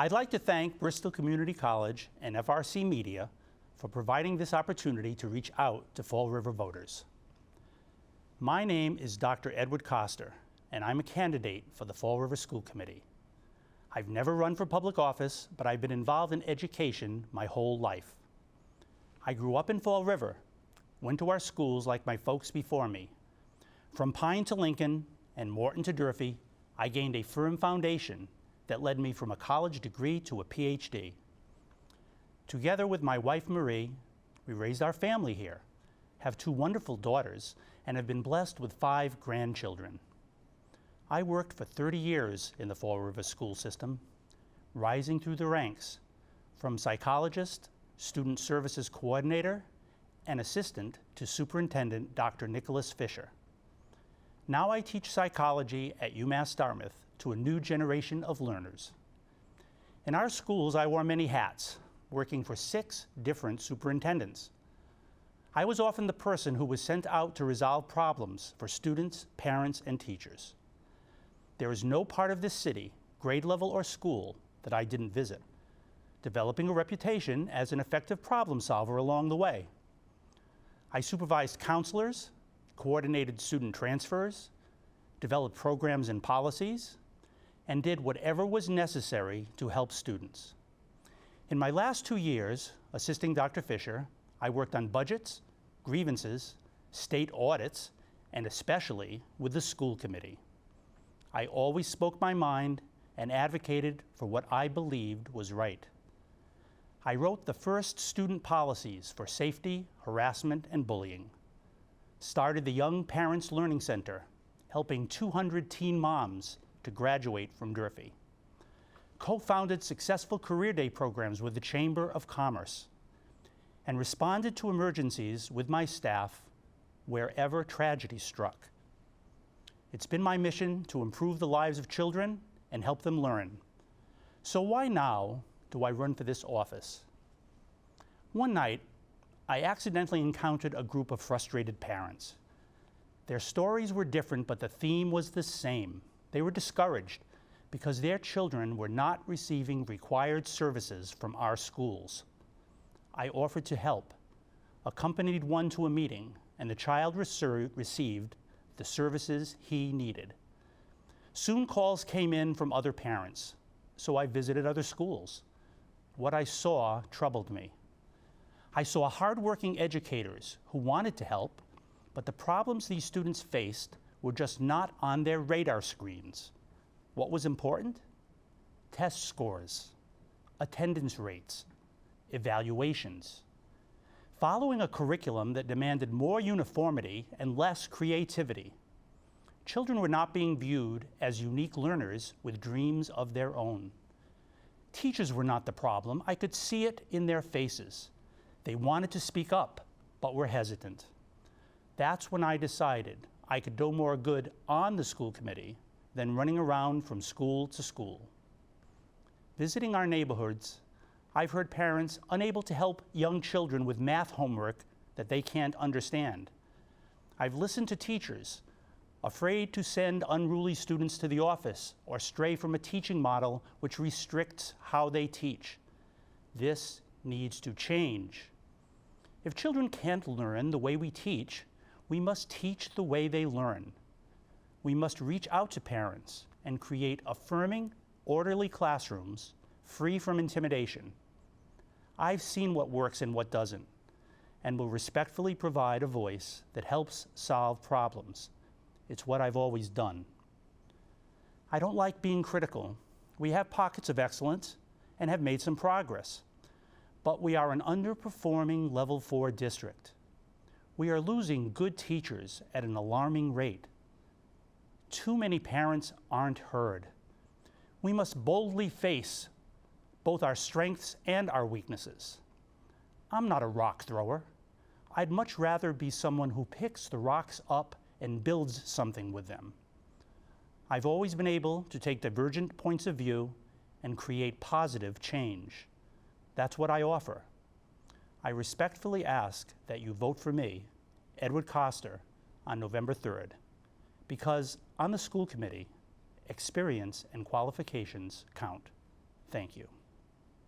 I'd like to thank Bristol Community College and FRC Media for providing this opportunity to reach out to Fall River voters. My name is Dr. Edward Costar, and I'm a candidate for the Fall River School Committee. I've never run for public office, but I've been involved in education my whole life. I grew up in Fall River, went to our schools like my folks before me. From Pine to Lincoln and Morton to Durfee, I gained a firm foundation that led me from a college degree to a PhD. Together with my wife Marie, we raised our family here, have 2 wonderful daughters, and have been blessed with 5 grandchildren. I worked for 30 years in the Fall River school system, rising through the ranks from psychologist, student services coordinator, and assistant to Superintendent Dr. Nicholas Fisher. Now I teach psychology at UMass Dartmouth to a new generation of learners. In our schools, I wore many hats, working for 6 different superintendents. I was often the person who was sent out to resolve problems for students, parents, and teachers. There is no part of this city, grade level or school, that I didn't visit, developing a reputation as an effective problem solver along the way. I supervised counselors, coordinated student transfers, developed programs and policies, and did whatever was necessary to help students. In my last 2 years, assisting Dr. Fisher, I worked on budgets, grievances, state audits, and especially with the school committee. I always spoke my mind and advocated for what I believed was right. I wrote the first student policies for safety, harassment, and bullying. Started the Young Parents Learning Center, helping 200 teen moms to graduate from Durfee. Co-founded successful career day programs with the Chamber of Commerce, and responded to emergencies with my staff wherever tragedy struck. It's been my mission to improve the lives of children and help them learn. So why now do I run for this office? One night, I accidentally encountered a group of frustrated parents. Their stories were different, but the theme was the same. They were discouraged because their children were not receiving required services from our schools. I offered to help, accompanied one to a meeting, and the child received the services he needed. Soon calls came in from other parents, so I visited other schools. What I saw troubled me. I saw hardworking educators who wanted to help, but the problems these students faced were just not on their radar screens. What was important? Test scores, attendance rates, evaluations. Following a curriculum that demanded more uniformity and less creativity. Children were not being viewed as unique learners with dreams of their own. Teachers were not the problem. I could see it in their faces. They wanted to speak up, but were hesitant. That's when I decided I could do more good on the school committee than running around from school to school. Visiting our neighborhoods, I've heard parents unable to help young children with math homework that they can't understand. I've listened to teachers afraid to send unruly students to the office or stray from a teaching model which restricts how they teach. This needs to change. If children can't learn the way we teach, we must teach the way they learn. We must reach out to parents and create affirming, orderly classrooms free from intimidation. I've seen what works and what doesn't, and will respectfully provide a voice that helps solve problems. It's what I've always done. I don't like being critical. We have pockets of excellence and have made some progress, but we are an underperforming Level 4 district. We are losing good teachers at an alarming rate. Too many parents aren't heard. We must boldly face both our strengths and our weaknesses. I'm not a rock thrower. I'd much rather be someone who picks the rocks up and builds something with them. I've always been able to take divergent points of view and create positive change. That's what I offer. I respectfully ask that you vote for me, Edward Costar, on November 3rd, because on the school committee, experience and qualifications count. Thank you.